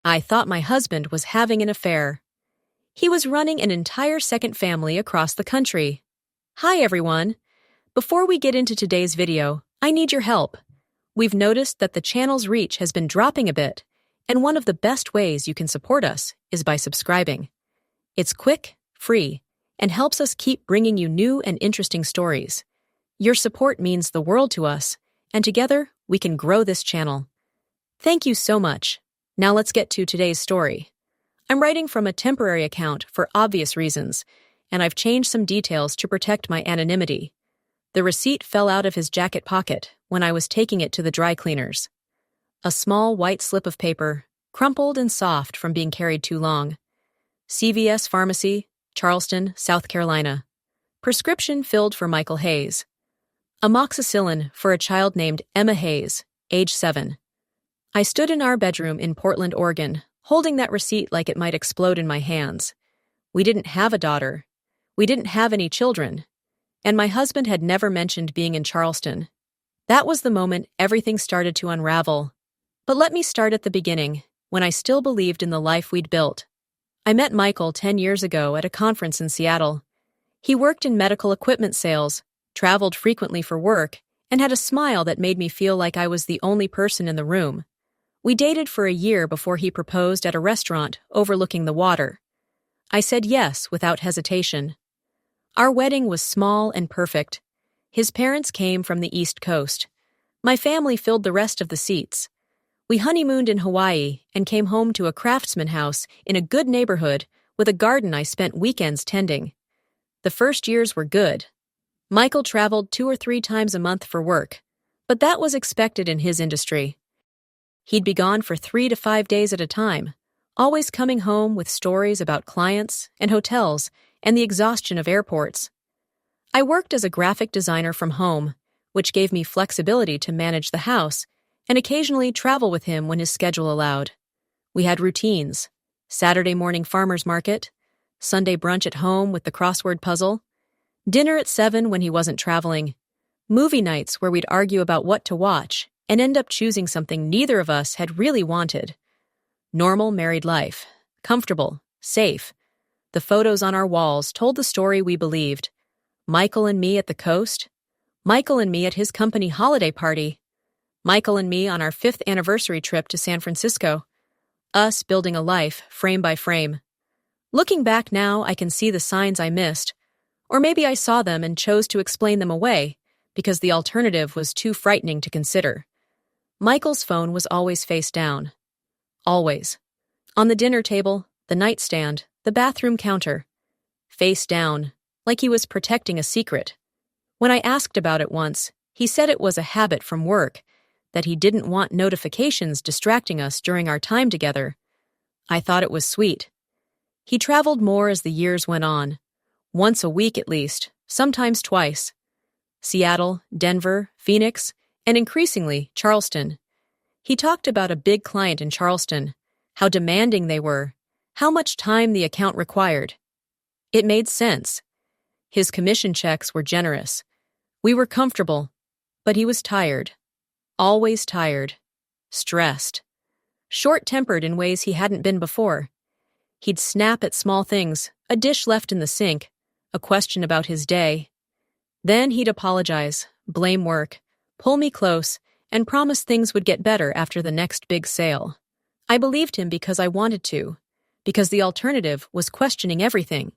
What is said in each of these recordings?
I thought my husband was having an affair. He was running an entire second family across the country. Hi everyone! Before we get into today's video, I need your help. We've noticed that the channel's reach has been dropping a bit, and one of the best ways you can support us is by subscribing. It's quick, free, and helps us keep bringing you new and interesting stories. Your support means the world to us, and together we can grow this channel. Thank you so much. Now let's get to today's story. I'm writing from a temporary account for obvious reasons, and I've changed some details to protect my anonymity. The receipt fell out of his jacket pocket when I was taking it to the dry cleaners. A small white slip of paper, crumpled and soft from being carried too long. CVS Pharmacy, Charleston, South Carolina. Prescription filled for Michael Hayes. Amoxicillin for a child named Emma Hayes, age 7. I stood in our bedroom in Portland, Oregon, holding that receipt like it might explode in my hands. We didn't have a daughter. We didn't have any children. And my husband had never mentioned being in Charleston. That was the moment everything started to unravel. But let me start at the beginning, when I still believed in the life we'd built. I met Michael 10 years ago at a conference in Seattle. He worked in medical equipment sales, traveled frequently for work, and had a smile that made me feel like I was the only person in the room. We dated for a year before he proposed at a restaurant overlooking the water. I said yes without hesitation. Our wedding was small and perfect. His parents came from the East Coast. My family filled the rest of the seats. We honeymooned in Hawaii and came home to a craftsman house in a good neighborhood with a garden I spent weekends tending. The first years were good. Michael traveled 2 or 3 times a month for work, but that was expected in his industry. He'd be gone for 3 to 5 days at a time, always coming home with stories about clients and hotels and the exhaustion of airports. I worked as a graphic designer from home, which gave me flexibility to manage the house and occasionally travel with him when his schedule allowed. We had routines: Saturday morning farmer's market, Sunday brunch at home with the crossword puzzle, dinner at 7 when he wasn't traveling, movie nights where we'd argue about what to watch and end up choosing something neither of us had really wanted. Normal married life, comfortable, safe. The photos on our walls told the story we believed. Michael and me at the coast, Michael and me at his company holiday party, Michael and me on our 5th anniversary trip to San Francisco, us building a life frame by frame. Looking back now, I can see the signs I missed, or maybe I saw them and chose to explain them away because the alternative was too frightening to consider. Michael's phone was always face down. Always. On the dinner table, the nightstand, the bathroom counter. Face down, like he was protecting a secret. When I asked about it once, he said it was a habit from work, that he didn't want notifications distracting us during our time together. I thought it was sweet. He traveled more as the years went on. Once a week at least, sometimes twice. Seattle, Denver, Phoenix, and increasingly, Charleston. He talked about a big client in Charleston, how demanding they were, how much time the account required. It made sense. His commission checks were generous. We were comfortable, but he was tired. Always tired. Stressed. Short-tempered in ways he hadn't been before. He'd snap at small things, a dish left in the sink, a question about his day. Then he'd apologize, blame work, pull me close, and promise things would get better after the next big sale. I believed him because I wanted to, because the alternative was questioning everything.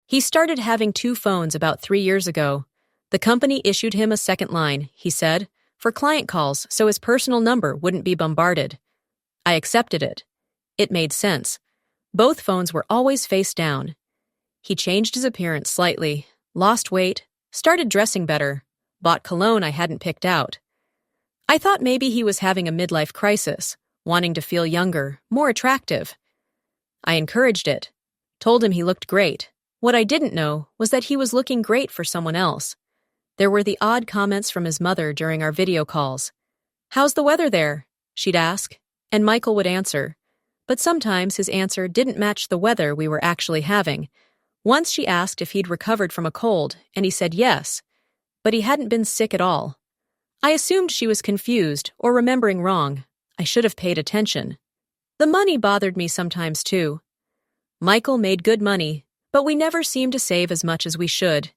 He started having 2 phones about 3 years ago. The company issued him a second line, he said, for client calls so his personal number wouldn't be bombarded. I accepted it. It made sense. Both phones were always face down. He changed his appearance slightly, lost weight, started dressing better, bought cologne I hadn't picked out. I thought maybe he was having a midlife crisis, wanting to feel younger, more attractive. I encouraged it, told him he looked great. What I didn't know was that he was looking great for someone else. There were the odd comments from his mother during our video calls. "How's the weather there?" she'd ask, and Michael would answer. But sometimes his answer didn't match the weather we were actually having. Once she asked if he'd recovered from a cold, and he said yes, but he hadn't been sick at all. I assumed she was confused or remembering wrong. I should have paid attention. The money bothered me sometimes too. Michael made good money, but we never seemed to save as much as we should.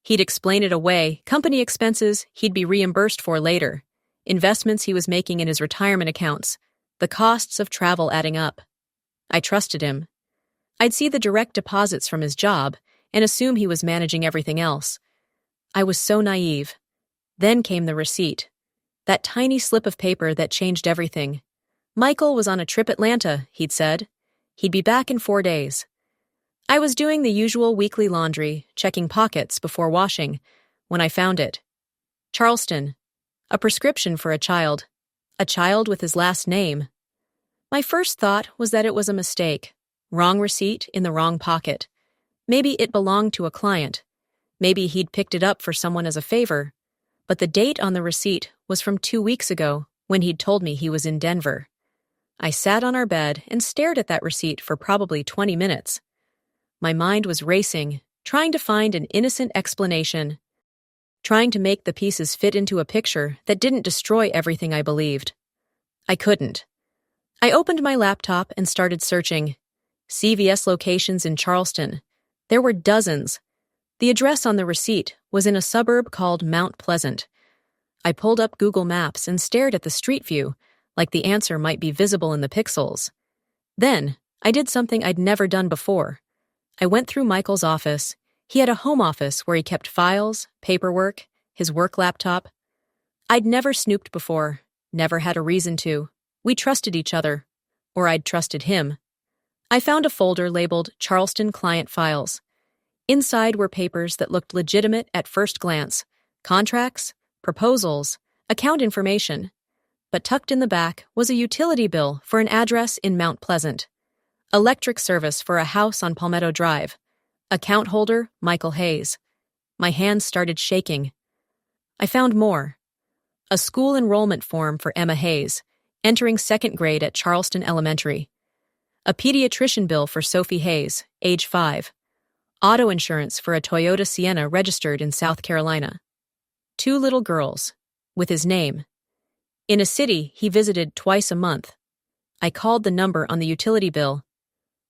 He'd explain it away, company expenses he'd be reimbursed for later, investments he was making in his retirement accounts, the costs of travel adding up. I trusted him. I'd see the direct deposits from his job and assume he was managing everything else. I was so naive. Then came the receipt. That tiny slip of paper that changed everything. Michael was on a trip Atlanta, he'd said. He'd be back in 4 days. I was doing the usual weekly laundry, checking pockets before washing, when I found it. Charleston. A prescription for a child. A child with his last name. My first thought was that it was a mistake. Wrong receipt in the wrong pocket. Maybe it belonged to a client. Maybe he'd picked it up for someone as a favor. But the date on the receipt was from 2 weeks ago, when he'd told me he was in Denver. I sat on our bed and stared at that receipt for probably 20 minutes. My mind was racing, trying to find an innocent explanation, trying to make the pieces fit into a picture that didn't destroy everything I believed. I couldn't. I opened my laptop and started searching. CVS locations in Charleston. There were dozens. The address on the receipt was in a suburb called Mount Pleasant. I pulled up Google Maps and stared at the street view, like the answer might be visible in the pixels. Then, I did something I'd never done before. I went through Michael's office. He had a home office where he kept files, paperwork, his work laptop. I'd never snooped before, never had a reason to. We trusted each other, or I'd trusted him. I found a folder labeled Charleston Client Files. Inside were papers that looked legitimate at first glance, contracts, proposals, account information. But tucked in the back was a utility bill for an address in Mount Pleasant. Electric service for a house on Palmetto Drive. Account holder, Michael Hayes. My hands started shaking. I found more. A school enrollment form for Emma Hayes, entering 2nd grade at Charleston Elementary. A pediatrician bill for Sophie Hayes, age 5. Auto insurance for a Toyota Sienna registered in South Carolina. 2 little girls, with his name. In a city he visited twice a month. I called the number on the utility bill.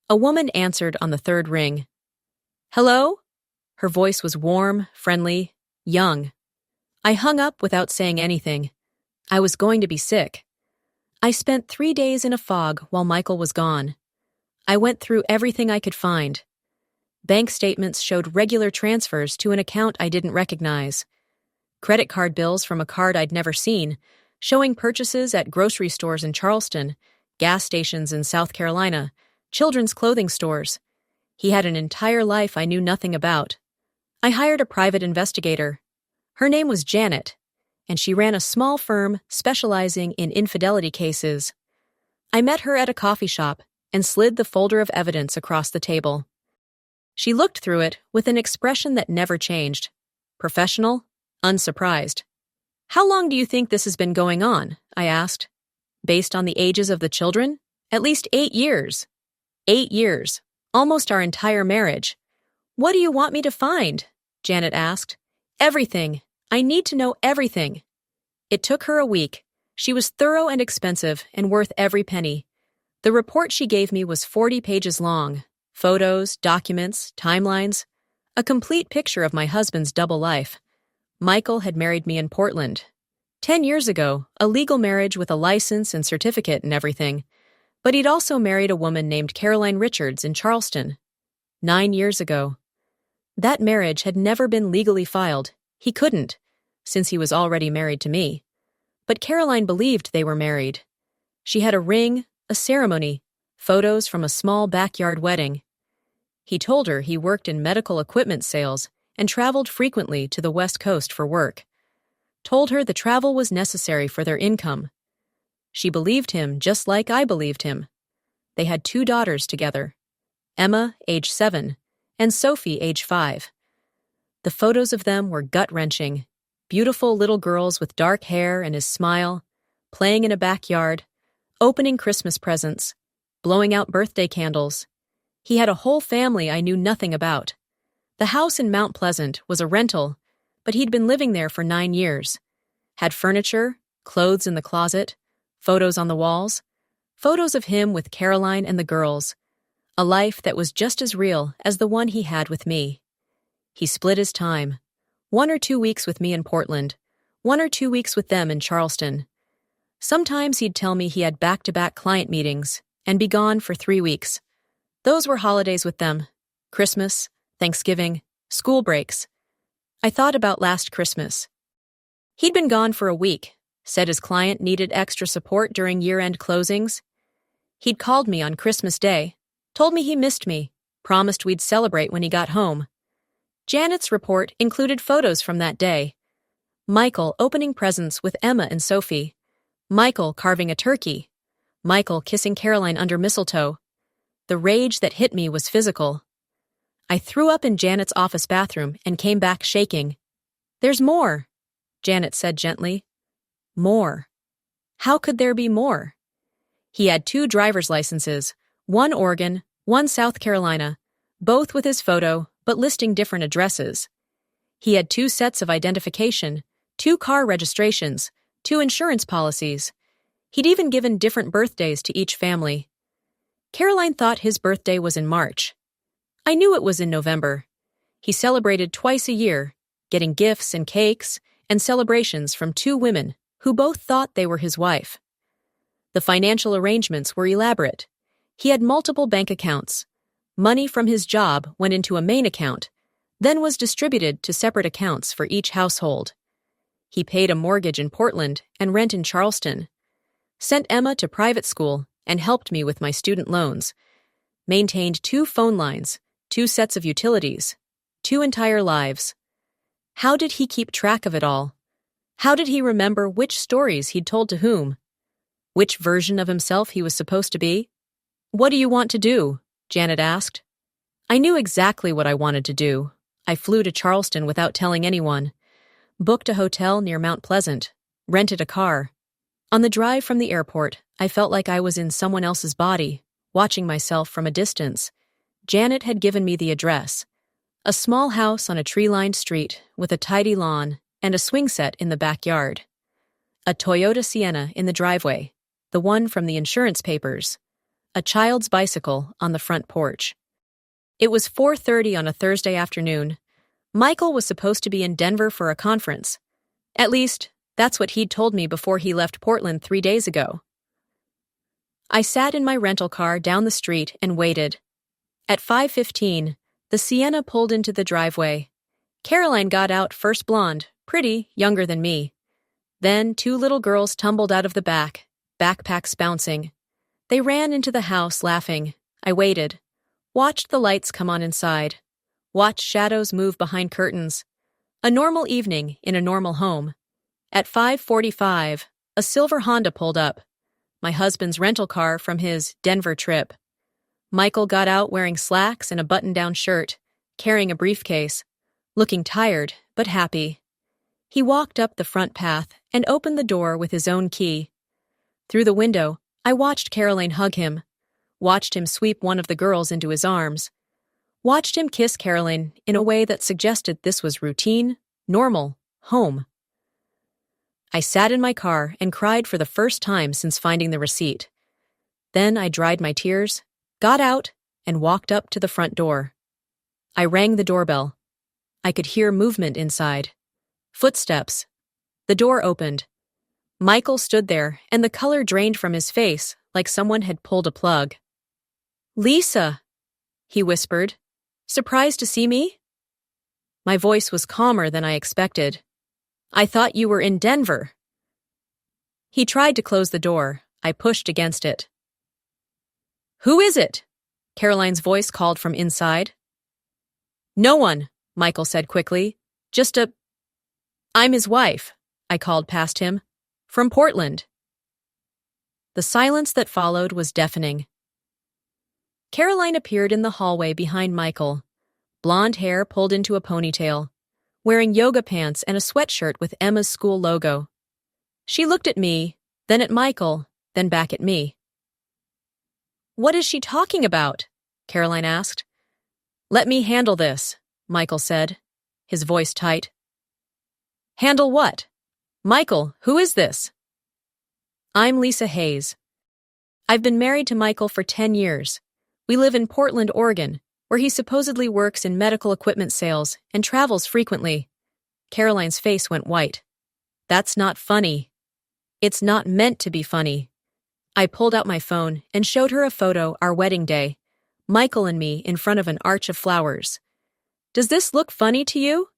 A woman answered on the 3rd ring. Hello? Her voice was warm, friendly, young. I hung up without saying anything. I was going to be sick. I spent 3 days in a fog while Michael was gone. I went through everything I could find. Bank statements showed regular transfers to an account I didn't recognize. Credit card bills from a card I'd never seen, showing purchases at grocery stores in Charleston, gas stations in South Carolina, children's clothing stores. He had an entire life I knew nothing about. I hired a private investigator. Her name was Janet, and she ran a small firm specializing in infidelity cases. I met her at a coffee shop and slid the folder of evidence across the table. She looked through it with an expression that never changed. Professional, unsurprised. How long do you think this has been going on? I asked. Based on the ages of the children? At least 8 years. 8 years. Almost our entire marriage. What do you want me to find? Janet asked. Everything. I need to know everything. It took her a week. She was thorough and expensive and worth every penny. The report she gave me was 40 pages long. Photos, documents, timelines. A complete picture of my husband's double life. Michael had married me in Portland. 10 years ago, a legal marriage with a license and certificate and everything. But he'd also married a woman named Caroline Richards in Charleston. 9 years ago. That marriage had never been legally filed. He couldn't, since he was already married to me. But Caroline believed they were married. She had a ring, a ceremony, photos from a small backyard wedding. He told her he worked in medical equipment sales and traveled frequently to the West Coast for work. Told her the travel was necessary for their income. She believed him just like I believed him. They had 2 daughters together, Emma, age 7, and Sophie, age 5. The photos of them were gut-wrenching. Beautiful little girls with dark hair and his smile, playing in a backyard, opening Christmas presents, blowing out birthday candles. He had a whole family I knew nothing about. The house in Mount Pleasant was a rental, but he'd been living there for 9 years. Had furniture, clothes in the closet, photos on the walls, Photos of him with Caroline and the girls. A life that was just as real as the one he had with me. He split his time. 1 or 2 weeks with me in Portland, 1 or 2 weeks with them in Charleston. Sometimes he'd tell me he had back-to-back client meetings and be gone for 3 weeks. Those were holidays with them. Christmas, Thanksgiving, school breaks. I thought about last Christmas. He'd been gone for a week, said his client needed extra support during year-end closings. He'd called me on Christmas Day, told me he missed me, promised we'd celebrate when he got home. Janet's report included photos from that day. Michael opening presents with Emma and Sophie. Michael carving a turkey. Michael kissing Caroline under mistletoe. The rage that hit me was physical. I threw up in Janet's office bathroom and came back shaking. "There's more," Janet said gently. More. How could there be more? He had 2 driver's licenses, 1 Oregon, 1 South Carolina, both with his photo, but listing different addresses. He had 2 sets of identification, 2 car registrations, 2 insurance policies. He'd even given different birthdays to each family. Caroline thought his birthday was in March. I knew it was in November. He celebrated twice a year, getting gifts and cakes and celebrations from 2 women who both thought they were his wife. The financial arrangements were elaborate. He had multiple bank accounts. Money from his job went into a main account, then was distributed to separate accounts for each household. He paid a mortgage in Portland and rent in Charleston, sent Emma to private school and helped me with my student loans, maintained 2 phone lines, 2 sets of utilities, 2 entire lives. How did he keep track of it all? How did he remember which stories he'd told to whom? Which version of himself he was supposed to be? "What do you want to do?" Janet asked. I knew exactly what I wanted to do. I flew to Charleston without telling anyone, booked a hotel near Mount Pleasant, rented a car. On the drive from the airport, I felt like I was in someone else's body, watching myself from a distance. Janet had given me the address. A small house on a tree-lined street with a tidy lawn and a swing set in the backyard. A Toyota Sienna in the driveway, the one from the insurance papers. A child's bicycle on the front porch. It was 4:30 on a Thursday afternoon. Michael was supposed to be in Denver for a conference. At least, that's what he'd told me before he left Portland 3 days ago. I sat in my rental car down the street and waited. At 5:15, the Sienna pulled into the driveway. Caroline got out, first blonde, pretty, younger than me. Then 2 little girls tumbled out of the back, backpacks bouncing. They ran into the house laughing. I waited, watched the lights come on inside, watched shadows move behind curtains. A normal evening in a normal home. At 5:45, a silver Honda pulled up, my husband's rental car from his Denver trip. Michael got out wearing slacks and a button-down shirt, carrying a briefcase, looking tired but happy. He walked up the front path and opened the door with his own key. Through the window, I watched Caroline hug him, watched him sweep one of the girls into his arms, watched him kiss Caroline in a way that suggested this was routine, normal, home. I sat in my car and cried for the first time since finding the receipt. Then I dried my tears, got out, and walked up to the front door. I rang the doorbell. I could hear movement inside. Footsteps. The door opened. Michael stood there, and the color drained from his face like someone had pulled a plug. "Lisa," he whispered. "Surprised to see me?" My voice was calmer than I expected. "I thought you were in Denver." He tried to close the door. I pushed against it. "Who is it?" Caroline's voice called from inside. "No one," Michael said quickly. "I'm his wife," I called past him. "From Portland." The silence that followed was deafening. Caroline appeared in the hallway behind Michael, blonde hair pulled into a ponytail, wearing yoga pants and a sweatshirt with Emma's school logo. She looked at me, then at Michael, then back at me. "What is she talking about?" Caroline asked. "Let me handle this," Michael said, his voice tight. "Handle what?" "Michael, who is this?" "I'm Lisa Hayes." I've been married to Michael for 10 years. We live in Portland, Oregon, where he supposedly works in medical equipment sales and travels frequently. Caroline's face went white. That's not funny. It's not meant to be funny. I pulled out my phone and showed her a photo our wedding day, Michael and me in front of an arch of flowers. Does this look funny to you?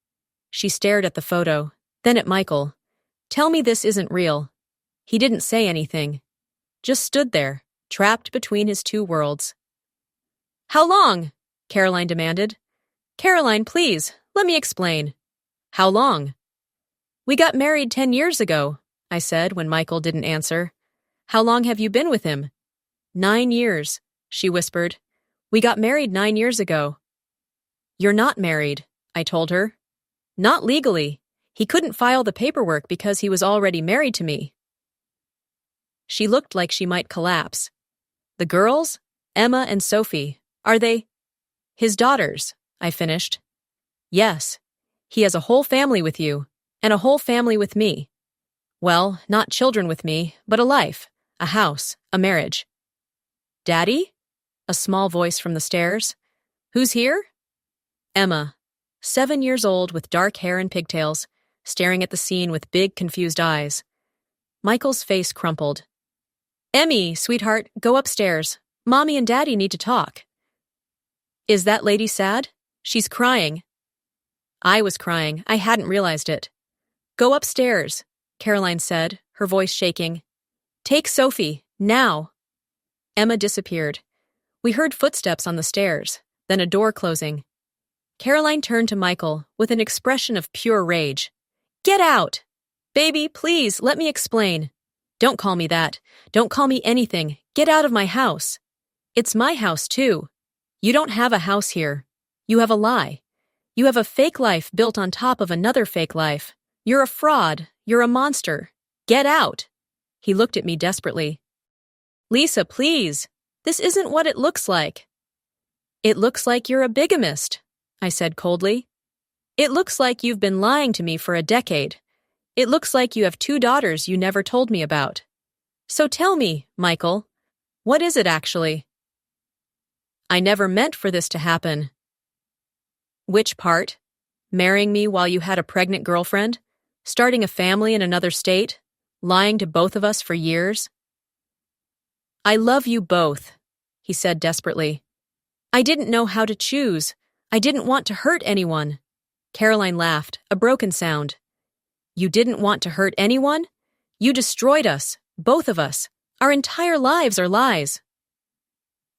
She stared at the photo, then at Michael. Tell me this isn't real. He didn't say anything. Just stood there, trapped between his two worlds. How long? Caroline demanded. Caroline, please, let me explain. How long? We got married 10 years ago, I said when Michael didn't answer. How long have you been with him? 9 years, she whispered. We got married 9 years ago. You're not married, I told her. Not legally. He couldn't file the paperwork because he was already married to me. She looked like she might collapse. The girls? Emma and Sophie. Are they? His daughters, I finished. Yes. He has a whole family with you, and a whole family with me. Well, not children with me, but a life, a house, a marriage. Daddy? A small voice from the stairs. Who's here? Emma, 7 years old with dark hair and pigtails, staring at the scene with big, confused eyes. Michael's face crumpled. Emmy, sweetheart, go upstairs. Mommy and Daddy need to talk. Is that lady sad? She's crying. I was crying. I hadn't realized it. Go upstairs, Caroline said, her voice shaking. Take Sophie, now. Emma disappeared. We heard footsteps on the stairs, then a door closing. Caroline turned to Michael with an expression of pure rage. Get out! Baby, please, let me explain. Don't call me that. Don't call me anything. Get out of my house. It's my house, too. You don't have a house here. You have a lie. You have a fake life built on top of another fake life. You're a fraud. You're a monster. Get out. He looked at me desperately. Lisa, please. This isn't what it looks like. It looks like you're a bigamist, I said coldly. It looks like you've been lying to me for a decade. It looks like you have 2 daughters you never told me about. So tell me, Michael, what is it actually? I never meant for this to happen. Which part? Marrying me while you had a pregnant girlfriend? Starting a family in another state? Lying to both of us for years? I love you both, he said desperately. I didn't know how to choose. I didn't want to hurt anyone. Caroline laughed, a broken sound. You didn't want to hurt anyone? You destroyed us, both of us. Our entire lives are lies.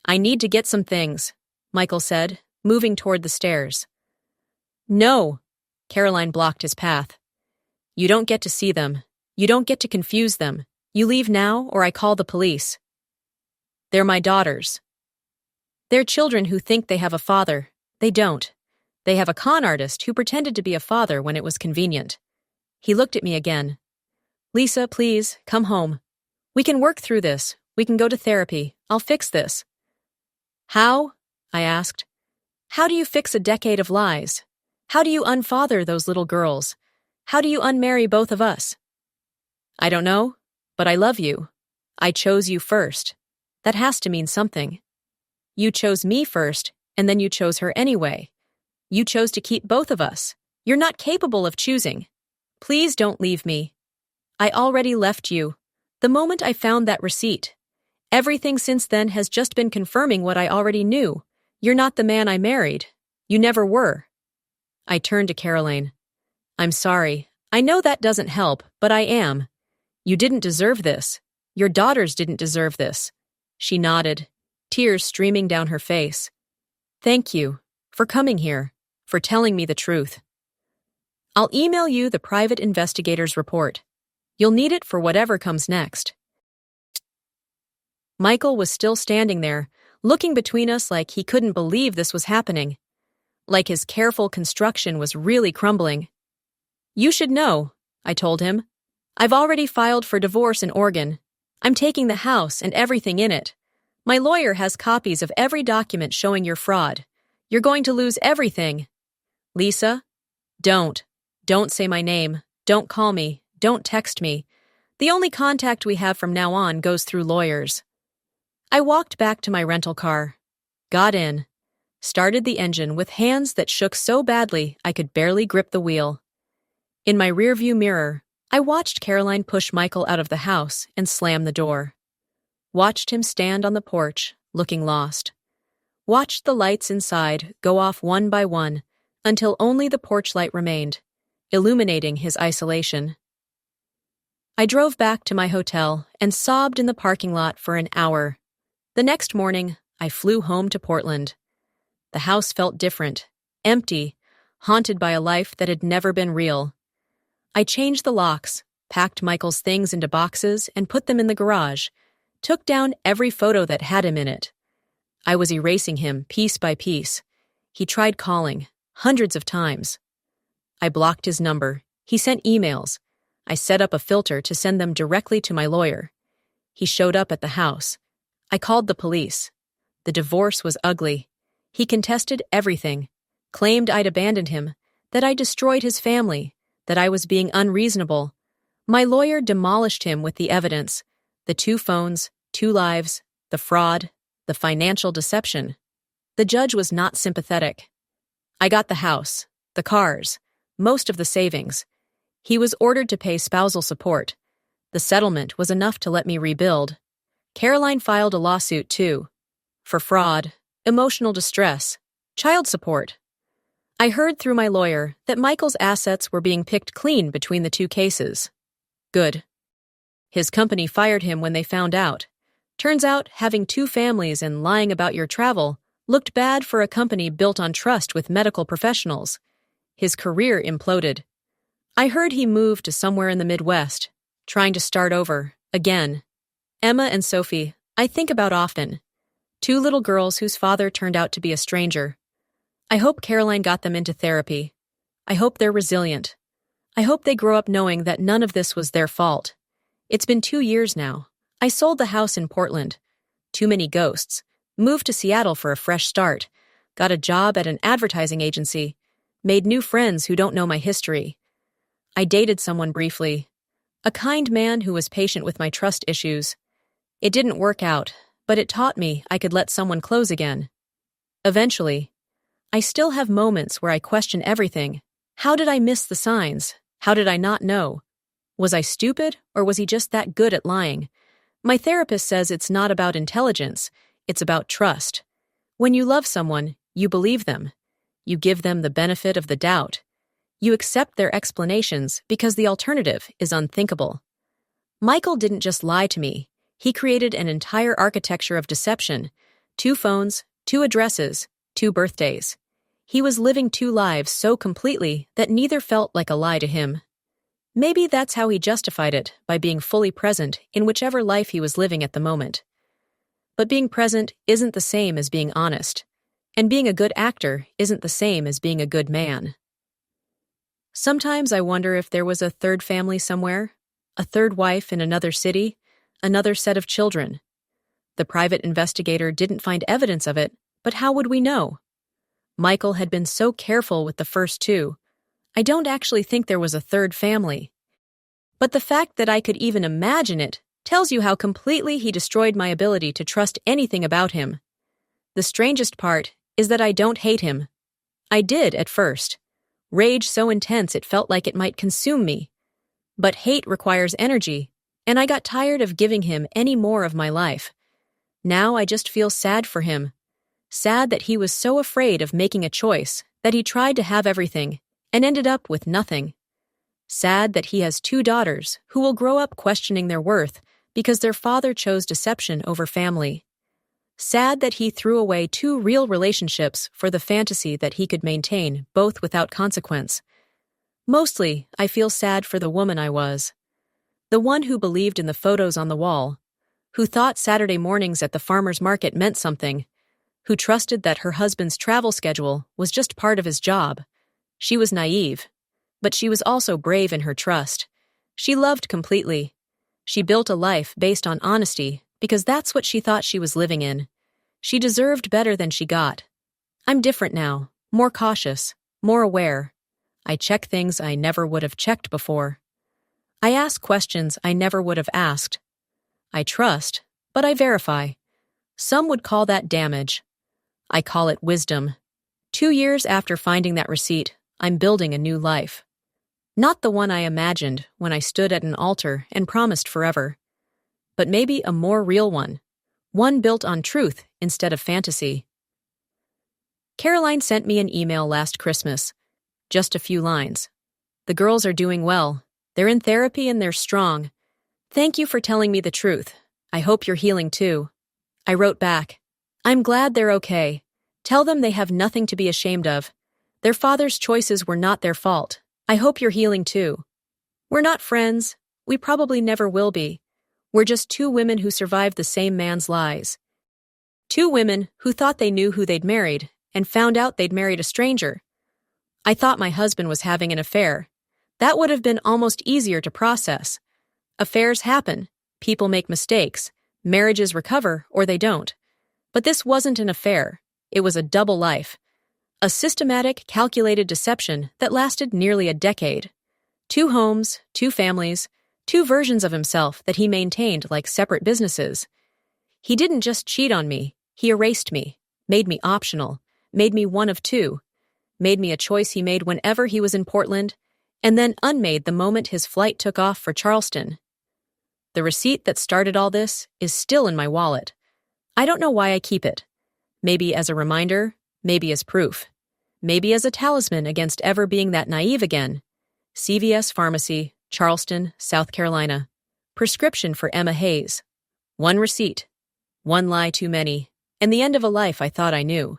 I need to get some things, Michael said, moving toward the stairs. No, Caroline blocked his path. You don't get to see them. You don't get to confuse them. You leave now or I call the police. They're my daughters. They're children who think they have a father. They don't. They have a con artist who pretended to be a father when it was convenient. He looked at me again. Lisa, please, come home. We can work through this. We can go to therapy. I'll fix this. How? I asked. How do you fix a decade of lies? How do you unfather those little girls? How do you unmarry both of us? I don't know, but I love you. I chose you first. That has to mean something. You chose me first, and then you chose her anyway. You chose to keep both of us. You're not capable of choosing. Please don't leave me. I already left you. The moment I found that receipt. Everything since then has just been confirming what I already knew. You're not the man I married. You never were. I turned to Caroline. I'm sorry. I know that doesn't help, but I am. You didn't deserve this. Your daughters didn't deserve this. She nodded, tears streaming down her face. Thank you for coming here, for telling me the truth. I'll email you the private investigator's report. You'll need it for whatever comes next. Michael was still standing there, looking between us like he couldn't believe this was happening. Like his careful construction was really crumbling. You should know, I told him. I've already filed for divorce in Oregon. I'm taking the house and everything in it. My lawyer has copies of every document showing your fraud. You're going to lose everything. Lisa, don't. Don't say my name. Don't call me. Don't text me. The only contact we have from now on goes through lawyers. I walked back to my rental car, got in, started the engine with hands that shook so badly I could barely grip the wheel. In my rearview mirror, I watched Caroline push Michael out of the house and slam the door. Watched him stand on the porch, looking lost. Watched the lights inside go off one by one until only the porch light remained, illuminating his isolation. I drove back to my hotel and sobbed in the parking lot for an hour. The next morning, I flew home to Portland. The house felt different, empty, haunted by a life that had never been real. I changed the locks, packed Michael's things into boxes and put them in the garage, took down every photo that had him in it. I was erasing him piece by piece. He tried calling, hundreds of times. I blocked his number. He sent emails. I set up a filter to send them directly to my lawyer. He showed up at the house. I called the police. The divorce was ugly. He contested everything, claimed I'd abandoned him, that I destroyed his family, that I was being unreasonable. My lawyer demolished him with the evidence, the 2 phones, 2 lives, the fraud, the financial deception. The judge was not sympathetic. I got the house, the cars, most of the savings. He was ordered to pay spousal support. The settlement was enough to let me rebuild. Caroline filed a lawsuit too, for fraud, emotional distress, child support. I heard through my lawyer that Michael's assets were being picked clean between the 2 cases. Good. His company fired him when they found out. Turns out having 2 families and lying about your travel looked bad for a company built on trust with medical professionals. His career imploded. I heard he moved to somewhere in the Midwest, trying to start over, again. Emma and Sophie, I think about often. 2 little girls whose father turned out to be a stranger. I hope Caroline got them into therapy. I hope they're resilient. I hope they grow up knowing that none of this was their fault. It's been 2 years now. I sold the house in Portland. Too many ghosts. Moved to Seattle for a fresh start. Got a job at an advertising agency. Made new friends who don't know my history. I dated someone briefly. A kind man who was patient with my trust issues. It didn't work out, but it taught me I could let someone close again. Eventually. I still have moments where I question everything. How did I miss the signs? How did I not know? Was I stupid, or was he just that good at lying? My therapist says it's not about intelligence, it's about trust. When you love someone, you believe them. You give them the benefit of the doubt. You accept their explanations because the alternative is unthinkable. Michael didn't just lie to me. He created an entire architecture of deception. 2 phones, 2 addresses, 2 birthdays. He was living 2 lives so completely that neither felt like a lie to him. Maybe that's how he justified it, by being fully present in whichever life he was living at the moment. But being present isn't the same as being honest, and being a good actor isn't the same as being a good man. Sometimes I wonder if there was a 3rd family somewhere, a 3rd wife in another city, another set of children. The private investigator didn't find evidence of it, but how would we know? Michael had been so careful with the first 2. I don't actually think there was a 3rd family. But the fact that I could even imagine it tells you how completely he destroyed my ability to trust anything about him. The strangest part is that I don't hate him. I did at first. Rage so intense it felt like it might consume me. But hate requires energy, and I got tired of giving him any more of my life. Now I just feel sad for him. Sad that he was so afraid of making a choice that he tried to have everything and ended up with nothing. Sad that he has 2 daughters who will grow up questioning their worth because their father chose deception over family. Sad that he threw away 2 real relationships for the fantasy that he could maintain both without consequence. Mostly, I feel sad for the woman I was. The one who believed in the photos on the wall, who thought Saturday mornings at the farmer's market meant something, who trusted that her husband's travel schedule was just part of his job. She was naive, but she was also brave in her trust. She loved completely. She built a life based on honesty because that's what she thought she was living in. She deserved better than she got. I'm different now, more cautious, more aware. I check things I never would have checked before. I ask questions I never would have asked. I trust, but I verify. Some would call that damage. I call it wisdom. 2 years after finding that receipt, I'm building a new life. Not the one I imagined when I stood at an altar and promised forever, but maybe a more real one built on truth instead of fantasy. Caroline sent me an email last Christmas. Just a few lines. The girls are doing well. They're in therapy and they're strong. Thank you for telling me the truth. I hope you're healing too. I wrote back. I'm glad they're okay. Tell them they have nothing to be ashamed of. Their father's choices were not their fault. I hope you're healing too. We're not friends. We probably never will be. We're just two women who survived the same man's lies. Two women who thought they knew who they'd married and found out they'd married a stranger. I thought my husband was having an affair. That would have been almost easier to process. Affairs happen. People make mistakes. Marriages recover or they don't. But this wasn't an affair. It was a double life. A systematic, calculated deception that lasted nearly a decade. 2 homes, 2 families, 2 versions of himself that he maintained like separate businesses. He didn't just cheat on me. He erased me, made me optional, made me one of 2, made me a choice he made whenever he was in Portland, and then unmade the moment his flight took off for Charleston. The receipt that started all this is still in my wallet. I don't know why I keep it. Maybe as a reminder, maybe as proof. Maybe as a talisman against ever being that naive again. CVS Pharmacy, Charleston, South Carolina. Prescription for Emma Hayes. 1 receipt. 1 lie too many. And the end of a life I thought I knew.